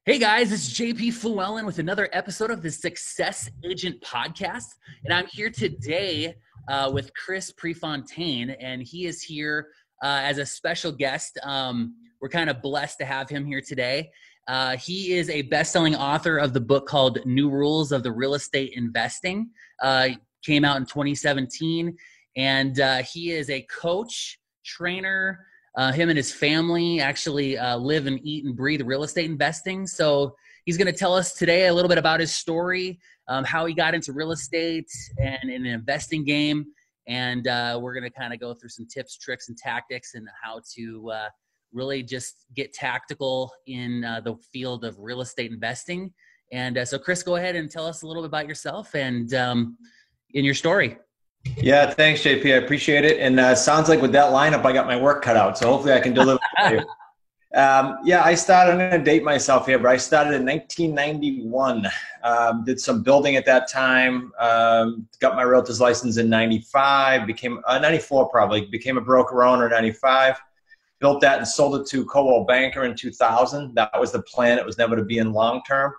Hey guys, it's JP Llewellyn with another episode of the Success Agent Podcast. And I'm here today with Chris Prefontaine, and he is here as a special guest. We're kind of blessed to have him here today. He is a best-selling author of the book called New Rules of the Real Estate Investing. Came out in 2017, and he is a coach, trainer. Him and his family actually live and eat and breathe real estate investing. So he's going to tell us today a little bit about his story, how he got into real estate and in the investing game. And we're going to kind of go through some tips, tricks, and tactics and how to really just get tactical in the field of real estate investing. And so Chris, go ahead and tell us a little bit about yourself and in your story. Yeah, thanks, JP. I appreciate it. And sounds like with that lineup, I got my work cut out. So hopefully I can deliver for you. Yeah, I'm going to date myself here, but I started in 1991. Did some building at that time. Got my realtor's license in 95. 94 probably. Became a broker owner in 95. Built that and sold it to Coldwell Banker in 2000. That was the plan. It was never to be in long term.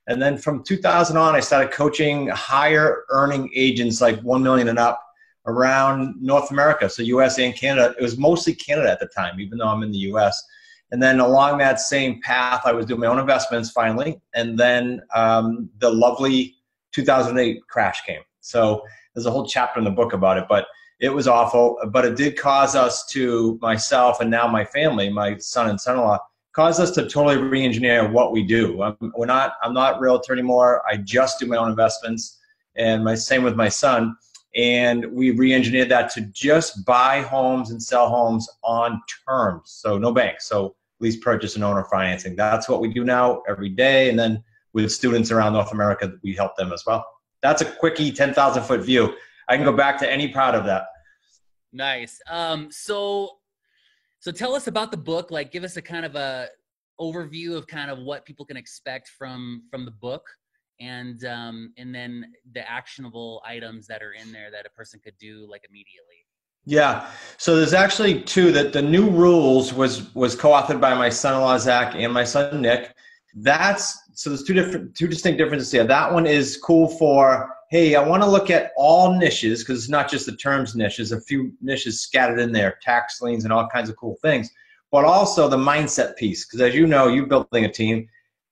And then from 2000 on, I started coaching higher earning agents like 1 million and up around North America, so US and Canada. It was mostly Canada at the time, even though I'm in the US. And then along that same path, I was doing my own investments finally. And then the lovely 2008 crash came. So there's a whole chapter in the book about it, but it was awful. But it did cause us to, myself and now my family, my son and son-in-law, caused us to totally re-engineer what we do. I'm not a realtor anymore. I just do my own investments, and same with my son. And we re-engineered that to just buy homes and sell homes on terms. So no banks. So lease, purchase, and owner financing. That's what we do now every day. And then with students around North America, we help them as well. That's a quickie 10,000 foot view. I can go back to any part of that. Nice. So tell us about the book. Like, give us a kind of a overview of kind of what people can expect from the book, and then the actionable items that are in there that a person could do like immediately. Yeah. So there's actually two. That the New Rules was co-authored by my son-in-law Zach and my son Nick. So there's two distinct differences here. That one is cool for, hey, I want to look at all niches, because it's not just the terms niches, a few niches scattered in there, tax liens and all kinds of cool things, but also the mindset piece. Because as you know, you're building a team.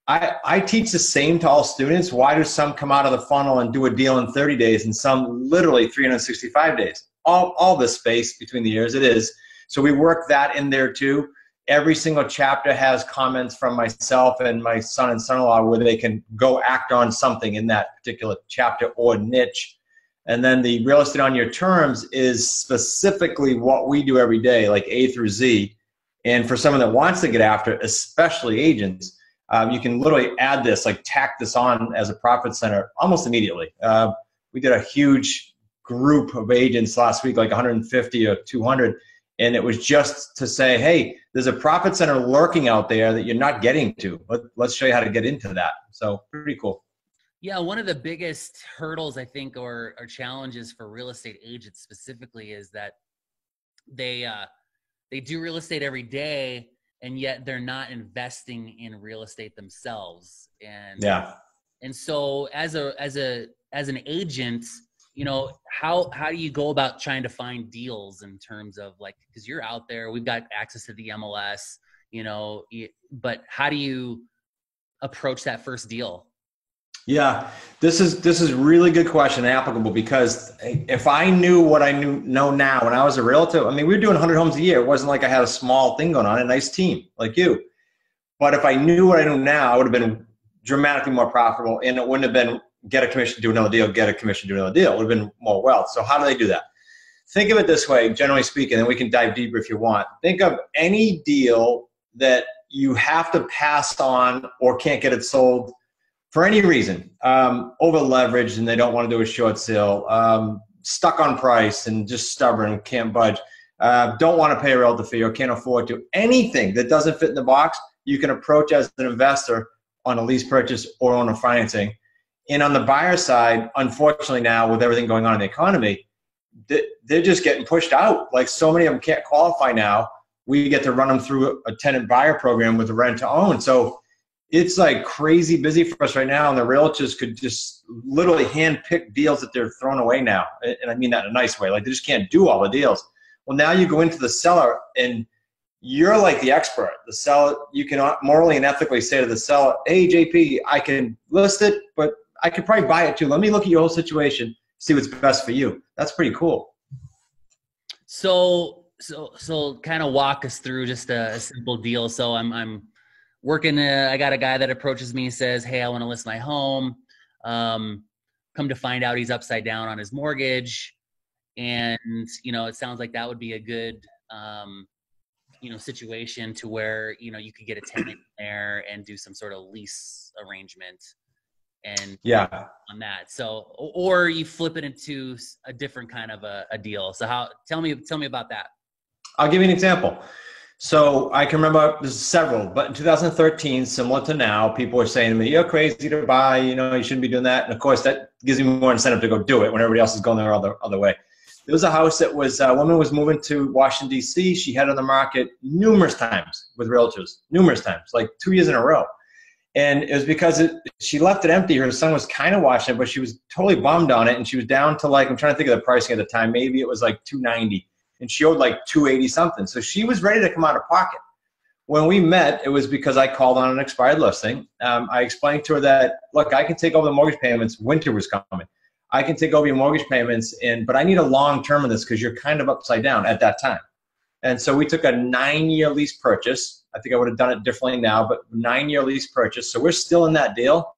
I teach the same to all students. Why do some come out of the funnel and do a deal in 30 days and some literally 365 days? All this space between the years, it is. So we work that in there too. Every single chapter has comments from myself and my son and son-in-law where they can go act on something in that particular chapter or niche. And then the real estate on your terms is specifically what we do every day, like A through Z. And for someone that wants to get after it, especially agents, you can literally add this, like tack this on as a profit center almost immediately. We did a huge group of agents last week, like 150 or 200. And it was just to say, hey, there's a profit center lurking out there that you're not getting to. Let's show you how to get into that. So pretty cool. Yeah, one of the biggest hurdles, I think, or challenges for real estate agents specifically is that they do real estate every day, and yet they're not investing in real estate themselves. And so as an agent, you know, how do you go about trying to find deals in terms of, like, because you're out there, we've got access to the MLS, you know, but how do you approach that first deal? Yeah, this is really good question, applicable, because if I knew what I know now when I was a realtor, I mean, we were doing 100 homes a year. It wasn't like I had a small thing going on, a nice team like you. But if I knew what I know now, I would have been dramatically more profitable, and it wouldn't have been get a commission, do another deal, get a commission, do another deal. It would have been more wealth. So how do they do that? Think of it this way, generally speaking, and we can dive deeper if you want. Think of any deal that you have to pass on or can't get it sold for any reason, over leveraged and they don't want to do a short sale, stuck on price and just stubborn, can't budge, don't want to pay a realtor fee or can't afford to. Anything that doesn't fit in the box, you can approach as an investor on a lease purchase or on a financing. And on the buyer side, unfortunately now with everything going on in the economy, they're just getting pushed out. Like, so many of them can't qualify now. We get to run them through a tenant buyer program with a rent to own. So it's like crazy busy for us right now, and the realtors could just literally hand pick deals that they're throwing away now. And I mean that in a nice way. Like, they just can't do all the deals. Well, now you go into the seller and you're like the expert. The seller, you can morally and ethically say to the seller, hey, JP, I can list it, but I could probably buy it too. Let me look at your whole situation, see what's best for you. That's pretty cool. So kind of walk us through just a simple deal. So I'm working. I got a guy that approaches me, says, hey, I want to list my home. Come to find out he's upside down on his mortgage. And, it sounds like that would be a good, situation to where, you could get a tenant there and do some sort of lease arrangement and yeah, on that. So, or you flip it into a different kind of a deal. So tell me about that. I'll give you an example. So I can remember there's several, but in 2013, similar to now, people were saying to me, you're crazy to buy, you shouldn't be doing that. And of course, that gives me more incentive to go do it when everybody else is going their other way. There was a house that was, a woman was moving to Washington, D.C. She had on the market numerous times with realtors, numerous times, like 2 years in a row. And it was because she left it empty. Her son was kind of watching it, but she was totally bummed on it. And she was down to I'm trying to think of the pricing at the time. Maybe it was like $290. And she owed like $280 something. So she was ready to come out of pocket. When we met, it was because I called on an expired listing. I explained to her that, look, I can take over the mortgage payments. Winter was coming. I can take over your mortgage payments, but I need a long term in this because you're kind of upside down at that time. And so we took a 9-year lease purchase. I think I would have done it differently now, but 9-year lease purchase. So we're still in that deal.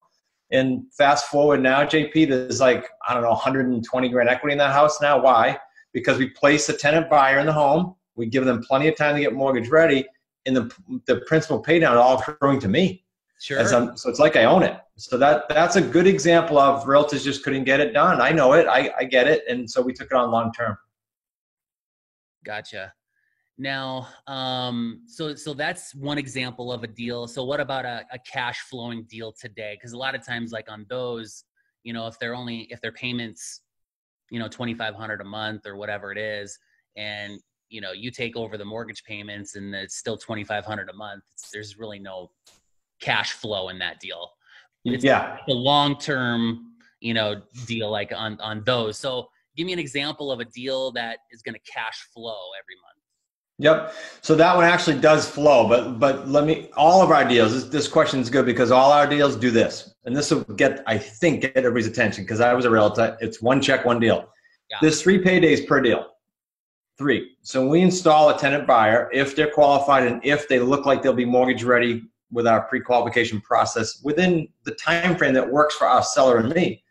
And fast forward now, JP, there's 120 grand equity in that house now. Why? Because we place a tenant buyer in the home. We give them plenty of time to get mortgage ready, and the principal pay down all accruing to me. Sure. So it's like I own it. So that's a good example of realtors just couldn't get it done. I know it. I get it. And so we took it on long term. Gotcha. Now, so that's one example of a deal. So what about a cash flowing deal today? Because a lot of times, like on those, if their payments, $2,500 a month or whatever it is, and you take over the mortgage payments and it's still $2,500 a month, there's really no cash flow in that deal. It's the long-term, deal like on those. So give me an example of a deal that is going to cash flow every month. Yep. So that one actually does flow, but all of our deals, this question is good because all our deals do this. And this will get everybody's attention because I was a realtor. It's one check, one deal. Yeah. There's 3 paydays per deal. 3. So we install a tenant buyer if they're qualified and if they look like they'll be mortgage ready with our pre-qualification process within the time frame that works for our seller and me.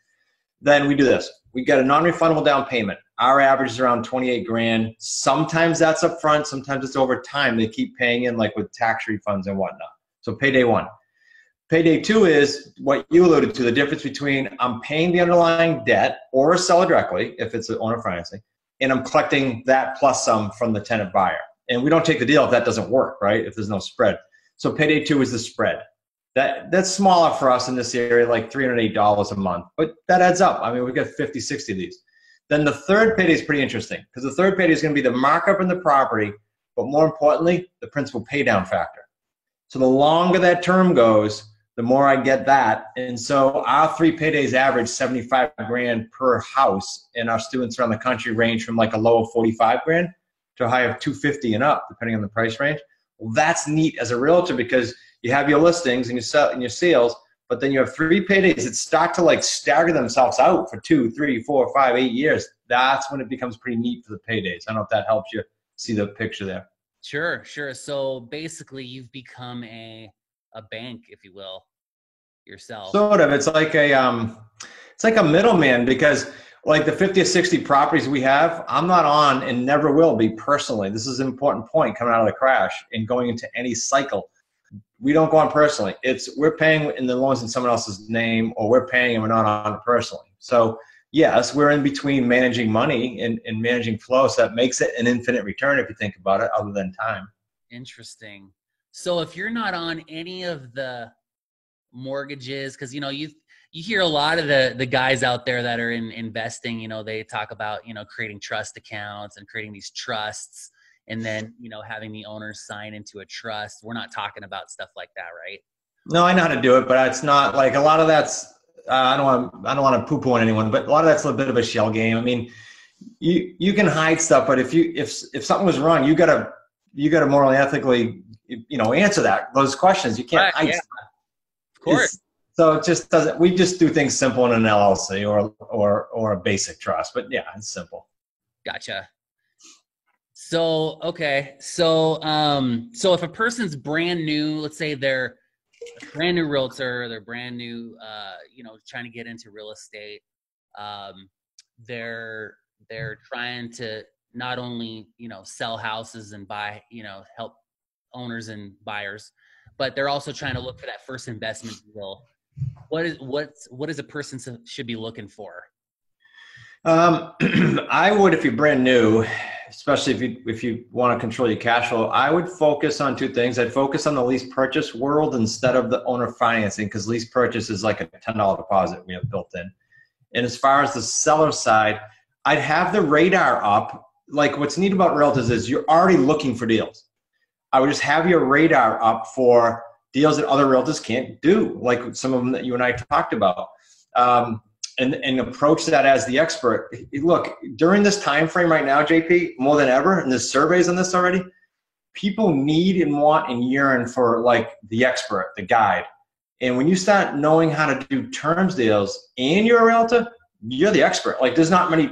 Then we do this. We get a non-refundable down payment. Our average is around 28 grand. Sometimes that's up front. Sometimes it's over time. They keep paying in with tax refunds and whatnot. So payday 1. Payday 2 is what you alluded to, the difference between I'm paying the underlying debt or a seller directly, if it's an owner financing, and I'm collecting that plus some from the tenant buyer. And we don't take the deal if that doesn't work, right? If there's no spread. So payday 2 is the spread. That's smaller for us in this area, like $308 a month, but that adds up. I mean, we've got 50, 60 of these. Then the third payday is pretty interesting because the third payday is going to be the markup in the property, but more importantly, the principal pay down factor. So the longer that term goes, the more I get that. And so our 3 paydays average 75 grand per house, and our students around the country range from a low of 45 grand to a high of 250 and up, depending on the price range. Well, that's neat as a realtor because you have your listings and your sales, but then you have 3 paydays that start to stagger themselves out for 2, 3, 4, 5, 8 years. That's when it becomes pretty neat for the paydays. I don't know if that helps you see the picture there. Sure. So basically you've become a bank, if you will, yourself. Sort of. It's like a middleman because the 50 or 60 properties we have, I'm not on and never will be personally. This is an important point coming out of the crash and going into any cycle. We don't go on personally. We're paying in the loans in someone else's name, or we're paying and we're not on it personally. So yes, we're in between managing money and managing flow. So that makes it an infinite return if you think about it, other than time. Interesting. So if you're not on any of the mortgages, because you hear a lot of the guys out there that are in investing, they talk about creating trust accounts and creating these trusts. And then, having the owners sign into a trust. We're not talking about stuff like that, right? No, I know how to do it, but it's not like a lot of that's. I don't want to poo-poo on anyone, but a lot of that's a bit of a shell game. I mean, you can hide stuff, but if something was wrong, you gotta morally, ethically, answer those questions. You can't hide stuff. Of course. So it just doesn't. We just do things simple in an LLC or a basic trust. But yeah, it's simple. Gotcha. So okay, so if a person's brand new, let's say they're a brand new realtor, they're brand new, trying to get into real estate, they're trying to not only sell houses and buy, help owners and buyers, but they're also trying to look for that first investment deal. What is a person should be looking for? I would, if you're brand new, especially if you want to control your cash flow, I would focus on two things. I'd focus on the lease purchase world instead of the owner financing, because lease purchase is like a $10 deposit we have built in. And as far as the seller side, I'd have the radar up. Like, what's neat about realtors is you're already looking for deals. I would just have your radar up for deals that other realtors can't do, like some of them that you and I talked about, and approach that as the expert. Look, during this time frame right now, JP, more than ever, and there's surveys on this already, people need and want and yearn for like the expert, the guide. And when you start knowing how to do terms deals and you're a realtor, you're the expert. Like, there's not many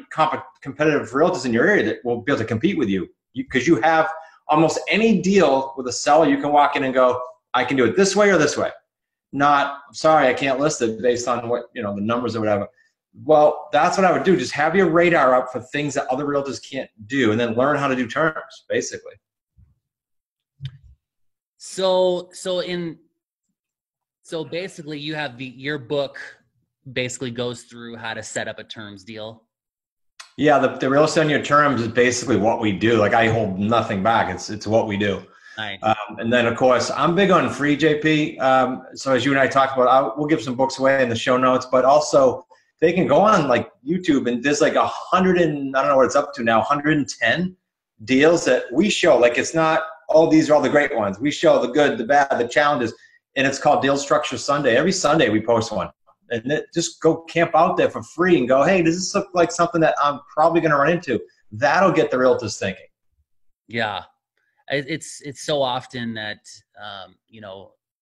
competitive realtors in your area that will be able to compete with you, because you have almost any deal with a seller. You can walk in and go, I can do it this way or this way. Not, sorry, I can't list it based on what, the numbers or whatever. Well, that's what I would do. Just have your radar up for things that other realtors can't do, and then learn how to do terms, basically. So basically you have your book basically goes through how to set up a terms deal. Yeah, the real estate on your terms is basically what we do. Like, I hold nothing back. It's what we do. Nice. And then, of course, I'm big on free, JP. So as you and I talked about, we'll give some books away in the show notes, but also they can go on like YouTube, and there's like 100 and I don't know what it's up to now, 110 deals that we show. Like, it's not, oh, these are all the great ones. We show the good, the bad, the challenges, and it's called Deal Structure Sunday. Every Sunday we post one, and just go camp out there for free and go, hey, does this look like something that I'm probably going to run into? That'll get the realtors thinking. Yeah. It's so often that,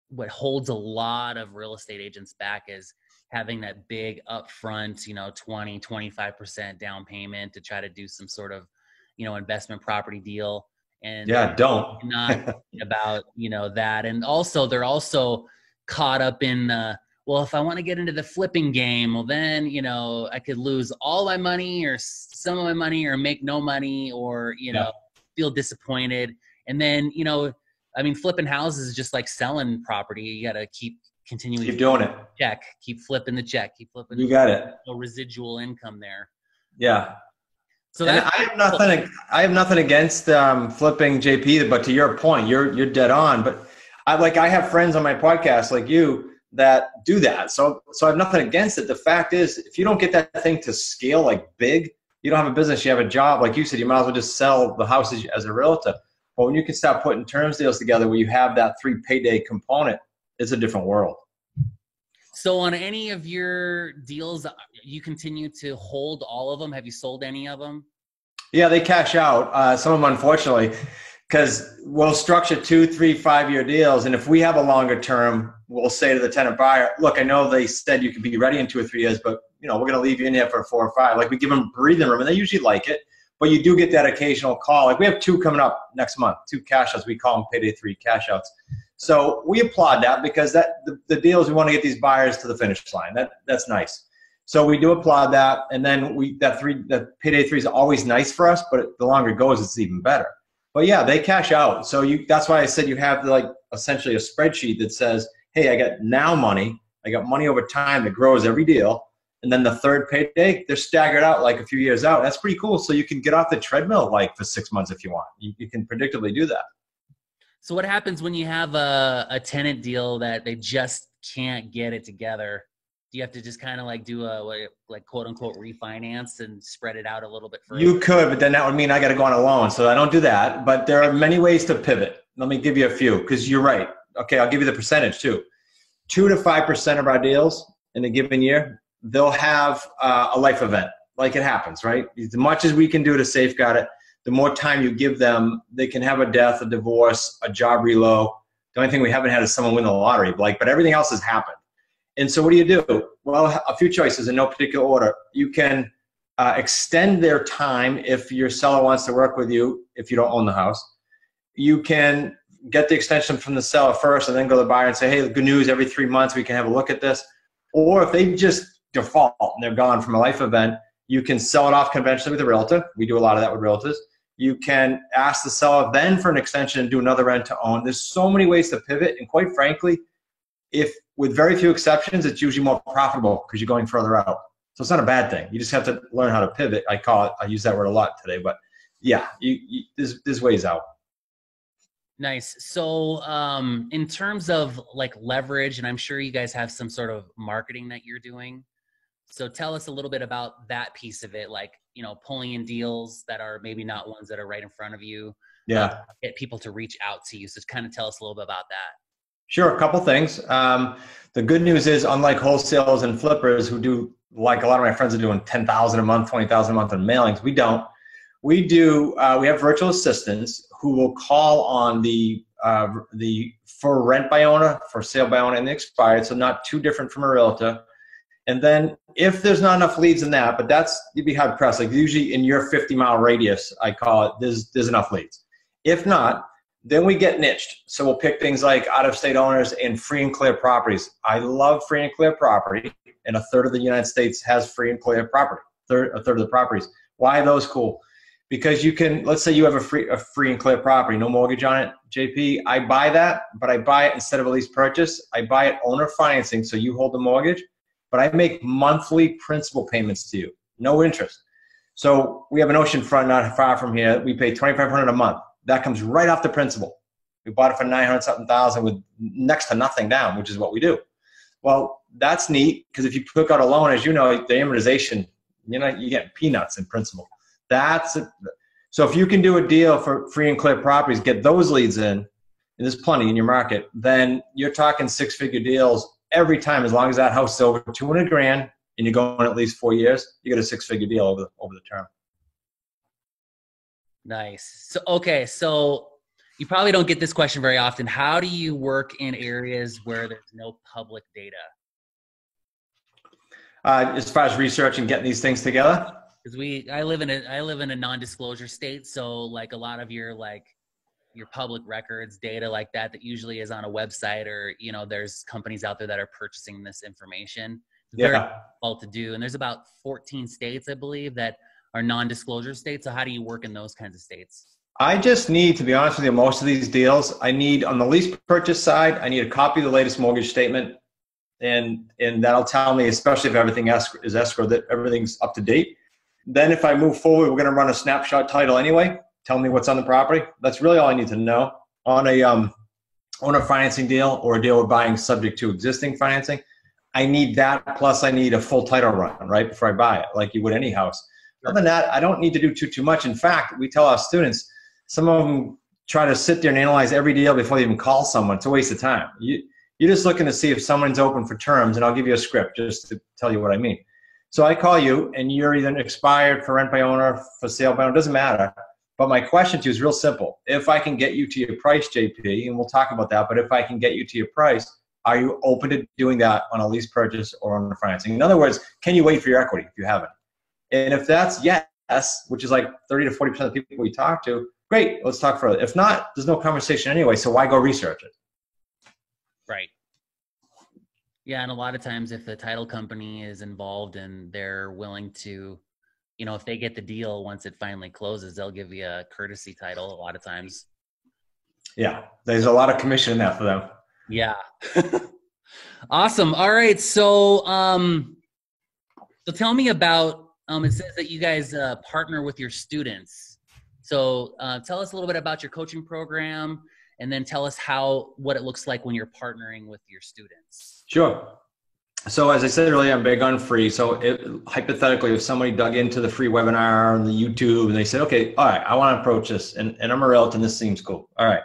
what holds a lot of real estate agents back is having that big upfront, 20, 25% down payment to try to do some sort of, investment property deal. And don't not about, that. And also they're also caught up in, well, if I want to get into the flipping game, well then, I could lose all my money or some of my money or make no money or, feel disappointed. And then, flipping houses is just like selling property. You got to keep doing it. Keep flipping the check, keep flipping. You got it. No residual income there. Yeah. So I have nothing against flipping, JP, but to your point, you're dead on. But I have friends on my podcast like you that do that. So I have nothing against it. The fact is, if you don't get that thing to scale like big, you don't have a business, you have a job. Like you said, you might as well just sell the houses as a realtor. But when you can start putting terms deals together where you have that 3 payday component, it's a different world. So on any of your deals, you continue to hold all of them? Have you sold any of them? Yeah, they cash out. Some of them, unfortunately, because we'll structure 2, 3, 5-year deals. And if we have a longer term, we'll say to the tenant buyer, look, I know they said you could be ready in 2 or 3 years, but we're going to leave you in here for 4 or 5. Like, we give them breathing room, and they usually like it. But you do get that occasional call. Like, we have 2 coming up next month, 2 cash outs. We call them payday 3 cash outs. So we applaud that, because the deal is we want to get these buyers to the finish line. That's nice. So we do applaud that. And then that payday 3 is always nice for us, but the longer it goes, it's even better. But yeah, they cash out. So that's why I said you have like essentially a spreadsheet that says, hey, I got now money. I got money over time that grows every deal. And then the third payday, they're staggered out like a few years out. That's pretty cool. So you can get off the treadmill like for 6 months if you want. You can predictably do that. So what happens when you have a tenant deal that they just can't get it together? Do you have to just kind of like do a quote unquote refinance and spread it out a little bit further? You could, but then that would mean I got to go on a loan. So I don't do that. But there are many ways to pivot. Let me give you a few, because you're right. Okay, I'll give you the percentage too. 2 to 5% of our deals in a given year, they'll have a life event. Like, it happens, right? As much as we can do to safeguard it, the more time you give them, they can have a death, a divorce, a job reload. The only thing we haven't had is someone win the lottery, but everything else has happened. And so what do you do? Well, a few choices in no particular order. You can extend their time if your seller wants to work with you, if you don't own the house. You can get the extension from the seller first and then go to the buyer and say, hey, good news, every 3 months we can have a look at this. Or if they just default and they're gone from a life event, you can sell it off conventionally with a realtor. We do a lot of that with realtors. You can ask the seller then for an extension and do another rent to own. There's so many ways to pivot. And quite frankly, if with very few exceptions, it's usually more profitable because you're going further out. So it's not a bad thing. You just have to learn how to pivot. I use that word a lot today, but yeah, there's ways out. Nice. So in terms of like leverage, and I'm sure you guys have some sort of marketing that you're doing. So tell us a little bit about that piece of it, like, pulling in deals that are maybe not ones that are right in front of you. Yeah. Get people to reach out to you. So kind of tell us a little bit about that. Sure. A couple things. The good news is, unlike wholesalers and flippers who do, like a lot of my friends are doing 10,000 a month, 20,000 a month on mailings, we don't. We do. We have virtual assistants who will call on the for rent by owner, for sale by owner, and the expired. So not too different from a realtor. And then if there's not enough leads in that, but you'd be hard pressed. Like usually in your 50-mile radius, I call it, there's enough leads. If not, then we get niched. So we'll pick things like out-of-state owners and free and clear properties. I love free and clear property, and a third of the United States has free and clear property. A third of the properties. Why are those cool? Because you can, let's say you have a free and clear property, no mortgage on it, JP. I buy that, but I buy it instead of a lease purchase. I buy it owner financing, so you hold the mortgage, but I make monthly principal payments to you, no interest. So we have an oceanfront not far from here. We pay $2,500 a month. That comes right off the principal. We bought it for $900-something thousand with next to nothing down, which is what we do. Well, that's neat because if you took out a loan, as you know, the amortization, you get peanuts in principal. That's it. So if you can do a deal for free and clear properties, get those leads in, and there's plenty in your market, then you're talking six-figure deals every time. As long as that house is over 200 grand and you're going at least 4 years, you get a six-figure deal over the term. Nice. So, okay. So you probably don't get this question very often. How do you work in areas where there's no public data? As far as research and getting these things together? Because I live in a non-disclosure state. So like a lot of your public records, data like that usually is on a website, or, there's companies out there that are purchasing this information. It's very difficult to do. And there's about 14 states, I believe, that are non-disclosure states. So how do you work in those kinds of states? I just need, to be honest with you, most of these deals, I need, on the lease purchase side, I need a copy of the latest mortgage statement. And that'll tell me, especially if everything is escrow, that everything's up to date. Then if I move forward, we're going to run a snapshot title anyway. Tell me what's on the property. That's really all I need to know. On a financing deal or a deal we're buying subject to existing financing, I need that, plus I need a full title run, right, before I buy it, like you would any house. Other than that, I don't need to do too much. In fact, we tell our students, some of them try to sit there and analyze every deal before they even call someone. It's a waste of time. You're just looking to see if someone's open for terms, and I'll give you a script just to tell you what I mean. So I call you, and you're either expired for rent by owner, for sale by owner, doesn't matter. But my question to you is real simple. If I can get you to your price, JP, and we'll talk about that, but if I can get you to your price, are you open to doing that on a lease purchase or on the financing? In other words, can you wait for your equity if you haven't? And if that's yes, which is like 30 to 40% of the people we talk to, great, let's talk further. If not, there's no conversation anyway, so why go research it? Right. Yeah, and a lot of times if the title company is involved and they're willing to, if they get the deal once it finally closes, they'll give you a courtesy title a lot of times. Yeah, there's a lot of commission in that for them. Yeah. Awesome. All right. So tell me about, it says that you guys partner with your students. So tell us a little bit about your coaching program, and then tell us what it looks like when you're partnering with your students. Sure. So as I said earlier, I'm big on free. So hypothetically, if somebody dug into the free webinar on the YouTube and they said, okay, all right, I want to approach this, and I'm a realtor and this seems cool. All right.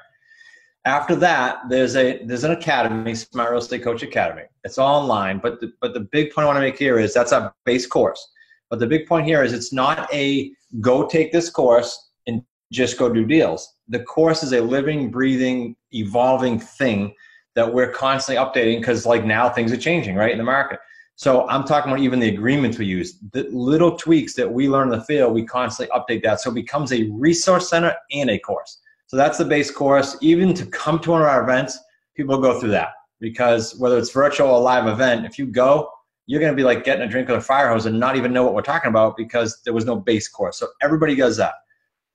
After that, there's an academy, Smart Real Estate Coach Academy. It's all online, but the big point I want to make here is that's our base course. But the big point here is it's not a go take this course and just go do deals. The course is a living, breathing, evolving thing that we're constantly updating because like now things are changing, right, in the market. So I'm talking about even the agreements we use, the little tweaks that we learn in the field, we constantly update that. So it becomes a resource center and a course. So that's the base course. Even to come to one of our events, people go through that because whether it's virtual or live event, if you go, you're going to be like getting a drink with a fire hose and not even know what we're talking about because there was no base course. So everybody does that.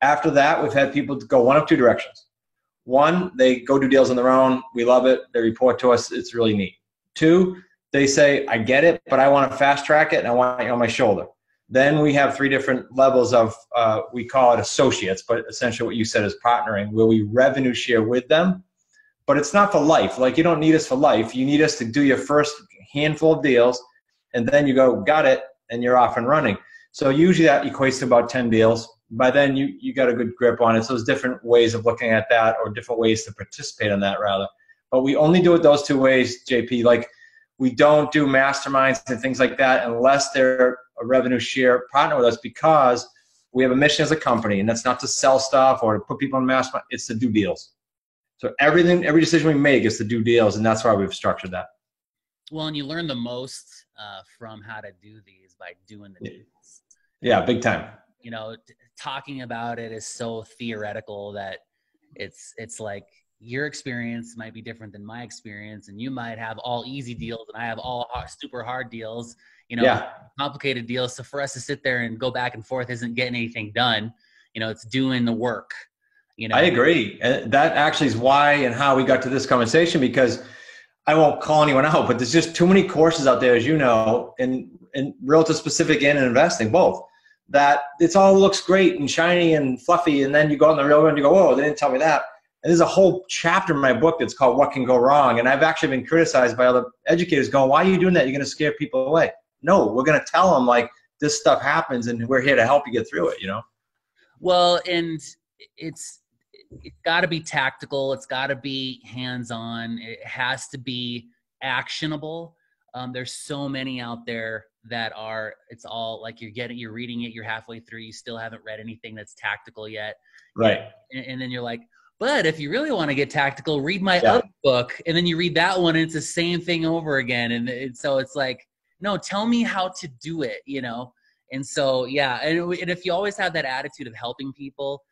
After that, we've had people go one of two directions. One, they go do deals on their own. We love it. They report to us. It's really neat. Two, they say, I get it, but I want to fast track it and I want it on my shoulder. Then we have three different levels of, we call it associates, but essentially what you said is partnering, where we revenue share with them. But it's not for life. Like you don't need us for life. You need us to do your first handful of deals and then you go, got it, and you're off and running. So usually that equates to about 10 deals. By then you got a good grip on it. So there's different ways of looking at that or different ways to participate in that rather. But we only do it those two ways, JP. Like we don't do masterminds and things like that unless they're a revenue share partner with us because we have a mission as a company, and that's not to sell stuff or to put people in mastermind. It's to do deals. So every decision we make is to do deals, and that's why we've structured that. Well, and you learn the most from how to do these by doing the deals. Yeah, big time. You know, talking about it is so theoretical that it's like your experience might be different than my experience, and you might have all easy deals and I have all super hard deals, you know, complicated deals. So for us to sit there and go back and forth isn't getting anything done. You know, it's doing the work. You know, I agree. And that actually is why and how we got to this conversation, because I won't call anyone out, but there's just too many courses out there, as you know, in realtor specific and in investing, both, that it's all looks great and shiny and fluffy. And then you go out in the real world and you go, whoa, they didn't tell me that. And there's a whole chapter in my book that's called What Can Go Wrong. And I've actually been criticized by other educators going, why are you doing that? You're going to scare people away. No, we're going to tell them like this stuff happens and we're here to help you get through it, you know? Well, and it's got to be tactical. It's got to be hands-on. It has to be actionable. There's so many out there that are, it's all like you're reading it, you're halfway through, you still haven't read anything that's tactical yet. Right. And then you're like, but if you really want to get tactical, read my other book. And then you read that one and it's the same thing over again. And so it's like, no, tell me how to do it, you know? And so, yeah. And if you always have that attitude of helping people,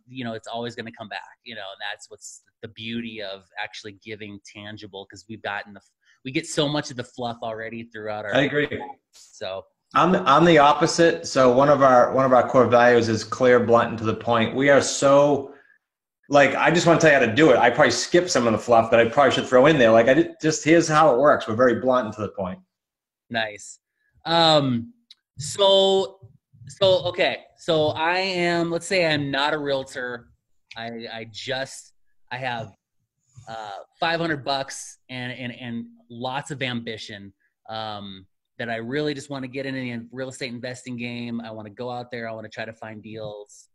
you know, it's always going to come back, you know, and that's what's the beauty of actually giving tangible, because we get so much of the fluff already throughout our. I agree. So I'm the opposite. So one of our core values is clear, blunt, and to the point. We are so like, I just want to tell you how to do it. I probably skip some of the fluff that I probably should throw in there. Like here's how it works. We're very blunt and to the point. Nice. Okay. So I am, let's say I'm not a realtor. I have $500 and lots of ambition, that I really just want to get in the real estate investing game. I want to go out there. I want to try to find deals.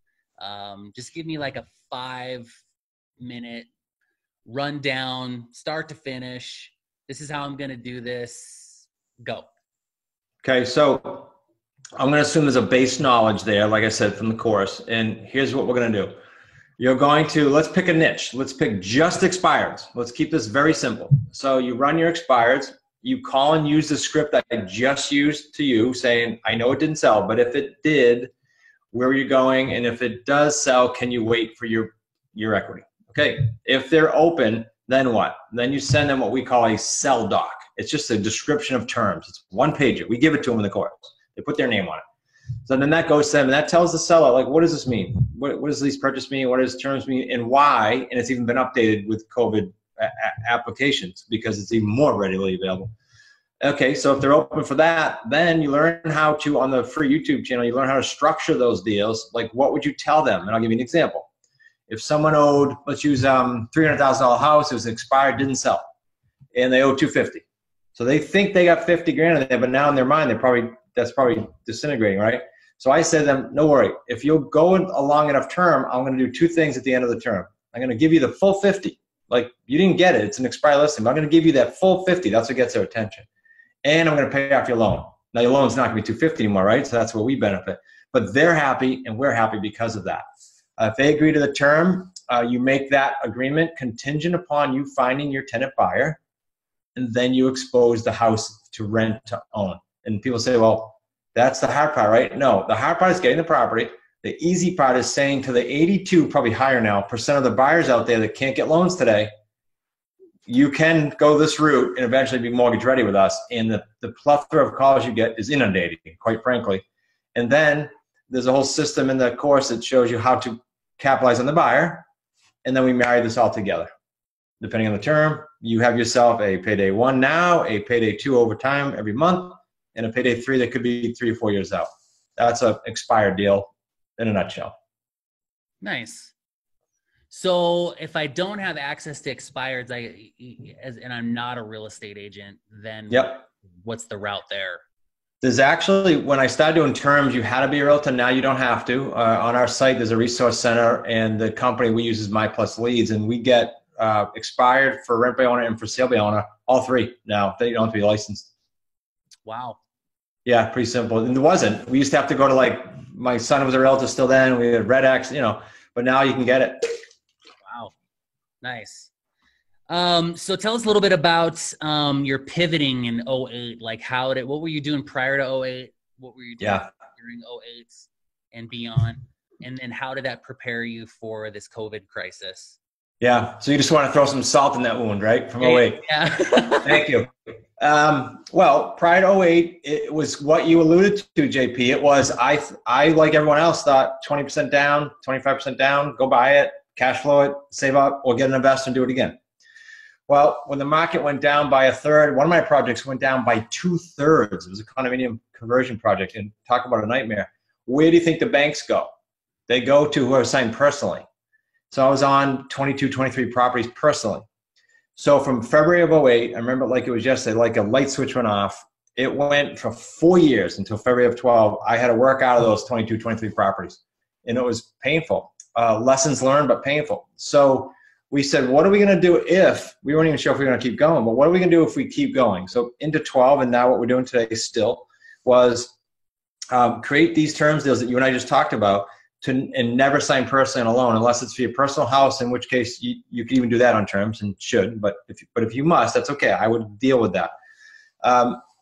Just give me like a 5-minute rundown, start to finish. This is how I'm going to do this. Go. Okay. So I'm going to assume there's a base knowledge there, like I said, from the course. And here's what we're going to do. You're going to, let's pick a niche. Let's pick just expireds. Let's keep this very simple. So you run your expireds. You call and use the script that I just used to you, saying, I know it didn't sell, but if it did, where are you going? And if it does sell, can you wait for your equity? Okay. If they're open, then what? Then you send them what we call a sell doc. It's just a description of terms. It's one page. We give it to them in the course. They put their name on it. So then that goes to them, and that tells the seller, like, what does this mean? What does lease purchase mean? What does terms mean? And why? And it's even been updated with COVID applications because it's even more readily available. Okay, so if they're open for that, then you learn how to, on the free YouTube channel, you learn how to structure those deals. Like, what would you tell them? And I'll give you an example. If someone owed, let's use $300,000 house, it was expired, didn't sell, and they owe $250,000. So they think they got 50 grand in there, but now in their mind, that's probably disintegrating, right? So I said to them, no worry. If you'll go a long enough term, I'm going to do two things at the end of the term. I'm going to give you the full 50, Like, you didn't get it. It's an expired listing. But I'm going to give you that full 50. That's what gets their attention. And I'm going to pay off your loan. Now, your loan's not going to be 250 anymore, right? So that's where we benefit. But they're happy, and we're happy because of that. If they agree to the term, you make that agreement contingent upon you finding your tenant buyer, and then you expose the house to rent to own. And people say, well, that's the hard part, right? No, the hard part is getting the property. The easy part is saying to the 82, probably higher now, % of the buyers out there that can't get loans today, you can go this route and eventually be mortgage ready with us. And the plethora of calls you get is inundating, quite frankly. And then there's a whole system in the course that shows you how to capitalize on the buyer. And then we marry this all together. Depending on the term, you have yourself a payday 1 now, a payday 2 over time every month, and a payday 3 that could be 3 or 4 years out. That's an expired deal in a nutshell. Nice. So if I don't have access to expireds, and I'm not a real estate agent, then what's the route there? There's actually, when I started doing terms, you had to be a realtor. Now you don't have to. On our site, there's a resource center, and the company we use is My Plus Leads, and we get expired for rent by owner and for sale by owner, all 3 now. They don't have to be licensed. Wow. Yeah, pretty simple. And it wasn't. We used to have to go to, like, my son was a realtor still then. We had Red X, but now you can get it. Wow. Nice. So tell us a little bit about your pivoting in 08. Like, what were you doing prior to 08? What were you doing during 08 and beyond? And then how did that prepare you for this COVID crisis? Yeah. So you just want to throw some salt in that wound, right? From 08. Yeah. Thank you. Well, prior to 08, it was what you alluded to, JP. It was, I like everyone else, thought 20% down, 25% down, go buy it, cash flow it, save up, or get an investor and do it again. Well, when the market went down by 1/3, one of my projects went down by 2/3. It was a condominium conversion project, and talk about a nightmare. Where do you think the banks go? They go to who are assigned personally. So I was on 22, 23 properties personally. So from February of 08, I remember it like it was yesterday, like a light switch went off. It went for 4 years until February of 12. I had to work out of those 22, 23 properties. And it was painful. Lessons learned, but painful. So we said, what are we going to do if, we weren't even sure if we were going to keep going, but what are we going to do if we keep going? So into 12, and now what we're doing today still, was create these terms deals that you and I just talked about, and never sign personally on a loan unless it's for your personal house, in which case you can even do that on terms and should, but if you must, that's okay. I would deal with that.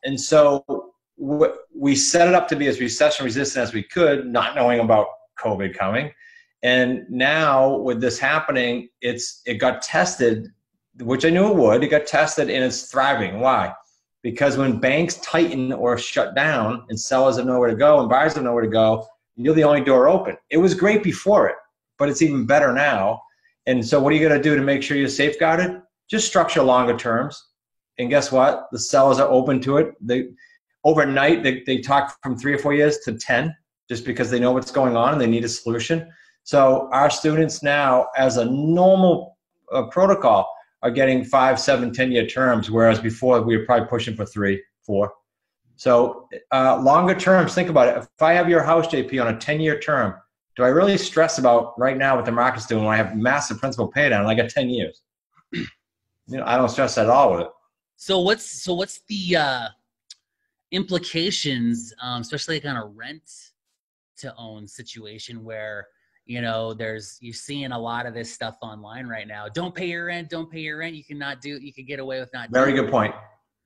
And so we set it up to be as recession resistant as we could, not knowing about COVID coming. And now with this happening, it got tested, which I knew it would. It got tested and it's thriving. Why? Because when banks tighten or shut down and sellers have nowhere to go and buyers have nowhere to go, you're the only door open. It was great before it, but it's even better now. And so what are you going to do to make sure you're safeguarded? Just structure longer terms. And guess what? The sellers are open to it. Overnight, they talk from 3 or 4 years to 10, just because they know what's going on and they need a solution. So our students now, as a normal protocol, are getting 5, 7, 10-year terms, whereas before we were probably pushing for 3, 4. So longer terms, think about it. If I have your house, JP, on a 10-year term, do I really stress about right now what the market's doing when I have massive principal pay down and I got 10 years? I don't stress at all with it. So what's the implications, especially kind of rent to own situation where, you're seeing a lot of this stuff online right now. Don't pay your rent. You can get away with not doing it. Very good point.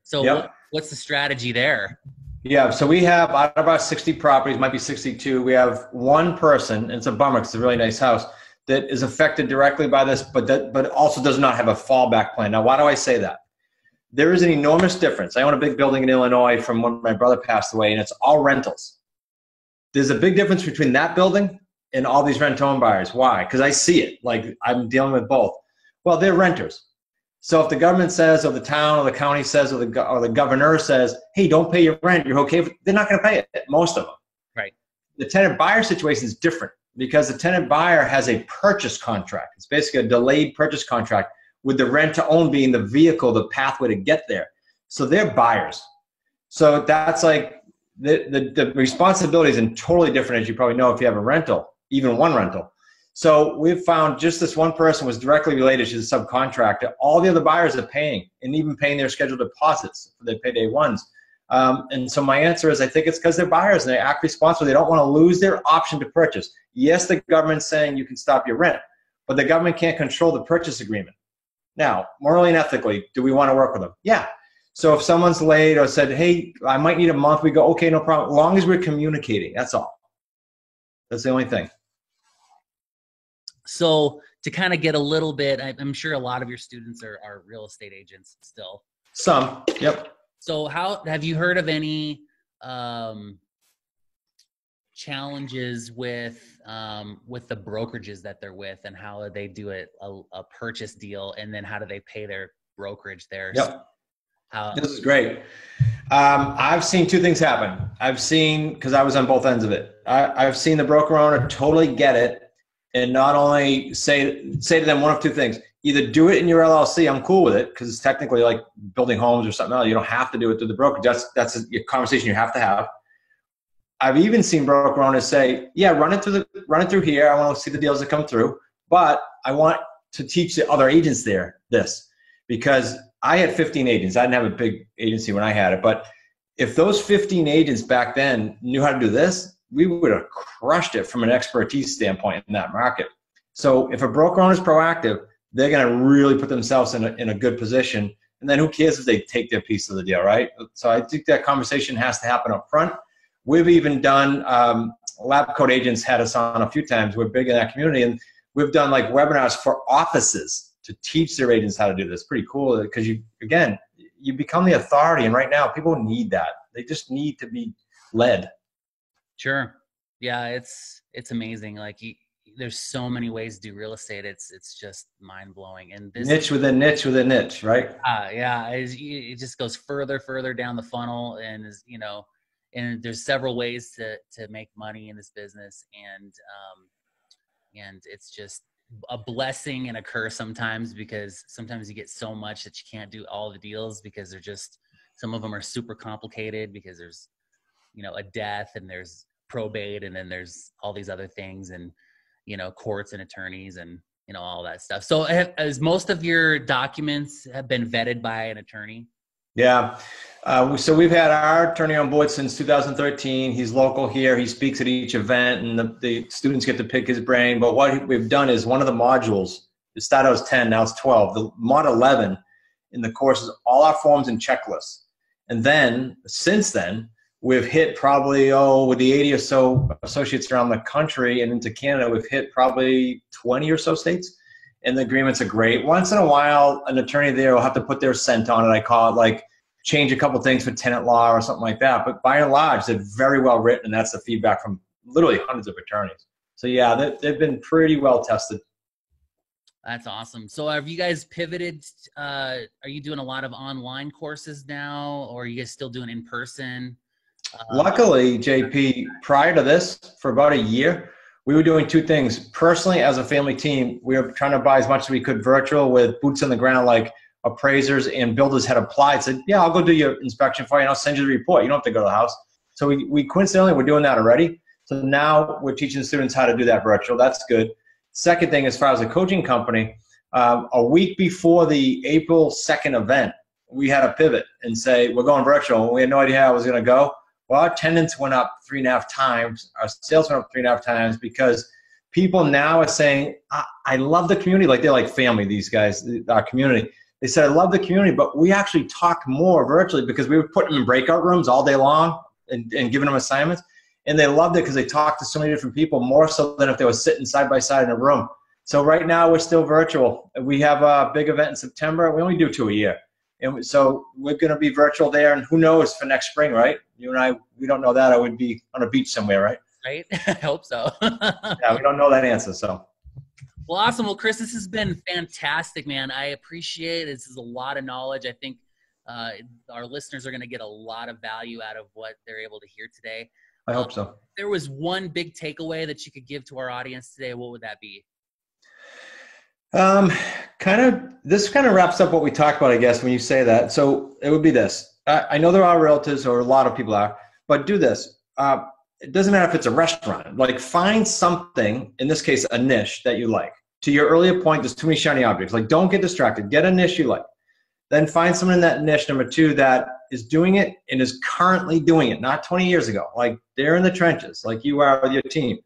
So what's the strategy there? Yeah, so we have, out of our 60 properties, might be 62, we have one person, and it's a bummer because it's a really nice house, that is affected directly by this, but also does not have a fallback plan. Now, why do I say that? There is an enormous difference. I own a big building in Illinois from when my brother passed away, and it's all rentals. There's a big difference between that building and all these rent-to-own buyers. Why? Because I see it. Like, I'm dealing with both. Well, they're renters. So if the government says, or the town or the county says, or the governor says, hey, don't pay your rent, you're okay, they're not going to pay it, most of them. Right. The tenant buyer situation is different because the tenant buyer has a purchase contract. It's basically a delayed purchase contract with the rent to own being the vehicle, the pathway to get there. So they're buyers. So that's like the responsibility is totally different, as you probably know, if you have a rental, even one rental. So we've found just this one person was directly related to the subcontractor. All the other buyers are paying, and even paying their scheduled deposits for their payday ones. And so my answer is, I think it's because they're buyers and they act responsible. They don't want to lose their option to purchase. Yes, the government's saying you can stop your rent, but the government can't control the purchase agreement. Now, morally and ethically, do we want to work with them? Yeah. So if someone's late or said, hey, I might need a month, we go, okay, no problem. As long as we're communicating, that's all. That's the only thing. So to kind of get a little bit, I'm sure a lot of your students are real estate agents still. Some, yep. So how have you heard of any challenges with the brokerages that they're with, and how they do it, a purchase deal, and then how do they pay their brokerage there? Yep. This is great. I've seen two things happen. I've seen, because I was on both ends of it, I've seen the broker owner totally get it, and not only say to them one of two things: either do it in your LLC, I'm cool with it, because it's technically like building homes or something else. You don't have to do it through the broker. That's a conversation you have to have. I've even seen broker owners say, yeah, run it through here. I want to see the deals that come through, but I want to teach the other agents there this, because I had 15 agents. I didn't have a big agency when I had it, but if those 15 agents back then knew how to do this, we would have crushed it from an expertise standpoint in that market. So if a broker owner is proactive, they're going to really put themselves in a good position. And then who cares if they take their piece of the deal, right? So I think that conversation has to happen up front. We've even done, Lab Coat Agents had us on a few times. We're big in that community, and we've done like webinars for offices to teach their agents how to do this. Pretty cool, because you become the authority, and right now people need that. They just need to be led. Sure. Yeah, it's amazing. Like there's so many ways to do real estate. It's just mind blowing. And this niche within niche within niche, right? Yeah, it just goes further down the funnel, and and there's several ways to make money in this business, and it's just a blessing and a curse sometimes, because sometimes you get so much that you can't do all the deals, because some of them are super complicated, because there's a death, and there's probate, and then there's all these other things, and courts and attorneys, and all that stuff. So as most of your documents have been vetted by an attorney? Yeah. So we've had our attorney on board since 2013. He's local here. He speaks at each event, and the students get to pick his brain. But what we've done is, one of the modules, it started out as 10, now it's 12. The mod 11 in the course is all our forms and checklists. And then, since then, we've hit probably, with the 80 or so associates around the country and into Canada, we've hit probably 20 or so states. And the agreements are great. Once in a while, an attorney there will have to put their scent on it. I call it, like, change a couple things for tenant law or something like that. But by and large, they're very well written, and that's the feedback from literally hundreds of attorneys. So yeah, they've been pretty well tested. That's awesome. So have you guys pivoted? Are you doing a lot of online courses now, or are you guys still doing in person? Luckily, JP, prior to this, for about a year, we were doing two things. Personally, as a family team, we were trying to buy as much as we could virtual, with boots on the ground, like appraisers and builders had applied, said, yeah, I'll go do your inspection for you, and I'll send you the report. You don't have to go to the house. So we coincidentally, we're doing that already. So now we're teaching students how to do that virtual. That's good. Second thing, as far as a coaching company, a week before the April 2nd event, we had to pivot and say, we're going virtual. We had no idea how it was going to go. Well, our attendance went up 3.5 times. Our sales went up 3.5 times, because people now are saying, I love the community. Like, they're like family, these guys, our community. They said, I love the community, but we actually talk more virtually, because we would put them in breakout rooms all day long and giving them assignments. And they loved it because they talked to so many different people, more so than if they were sitting side by side in a room. So right now we're still virtual. We have a big event in September. We only do 2 a year. And so we're going to be virtual there. And who knows for next spring, right? You and I, we don't know that. I would be on a beach somewhere, right? Right. I hope so. Yeah, we don't know that answer. So. Well, awesome. Well, Chris, this has been fantastic, man. I appreciate it. This is a lot of knowledge. I think our listeners are going to get a lot of value out of what they're able to hear today. I hope so. If there was one big takeaway that you could give to our audience today, what would that be? This kind of wraps up what we talked about, I guess, when you say that. So it would be this. I know there are realtors, or a lot of people are, but do this. it doesn't matter if it's a restaurant. Like, find something, in this case, a niche that you like. To your earlier point, there's too many shiny objects. Like, don't get distracted. Get a niche you like. Then find someone in that niche, number two, that is doing it and is currently doing it, not 20 years ago. Like, they're in the trenches, like you are with your team.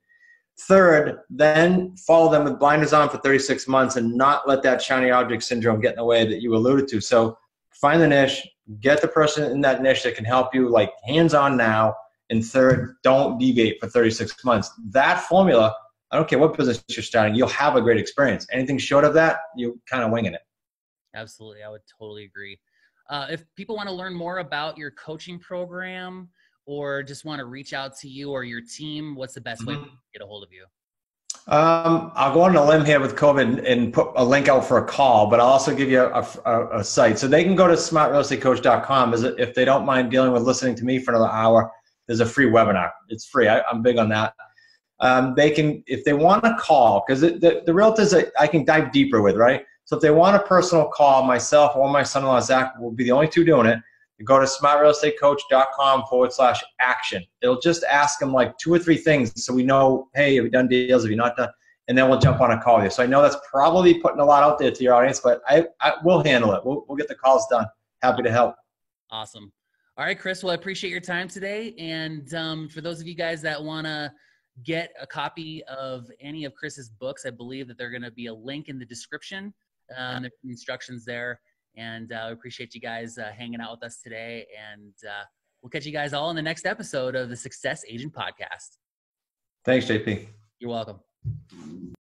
Third, then follow them with blinders on for 36 months and not let that shiny object syndrome get in the way that you alluded to. So find the niche, get the person in that niche that can help you, like, hands-on now. And third, don't deviate for 36 months. That formula, I don't care what business you're starting, you'll have a great experience. Anything short of that, you're kind of winging it. Absolutely. I would totally agree. If people want to learn more about your coaching program or just want to reach out to you or your team, what's the best way to get a hold of you? I'll go on a limb here with COVID and put a link out for a call, but I'll also give you a site. So they can go to smartrealestatecoach.com. If they don't mind dealing with listening to me for another hour, there's a free webinar. It's free. I'm big on that. They can, if they want to call, because the realtors I can dive deeper with, right? So if they want a personal call, myself or my son-in-law, Zach, will be the only two doing it. You go to smartrealestatecoach.com/action. It'll just ask them like 2 or 3 things so we know, hey, have you done deals? Have you not done? And then we'll jump on a call with you. So I know that's probably putting a lot out there to your audience, but I will handle it. We'll get the calls done. Happy to help. Awesome. All right, Chris. Well, I appreciate your time today. And for those of you guys that want to get a copy of any of Chris's books, I believe that they're going to be a link in the description. There's instructions there. And we appreciate you guys hanging out with us today. And we'll catch you guys all in the next episode of the Success Agent Podcast. Thanks, JP. You're welcome.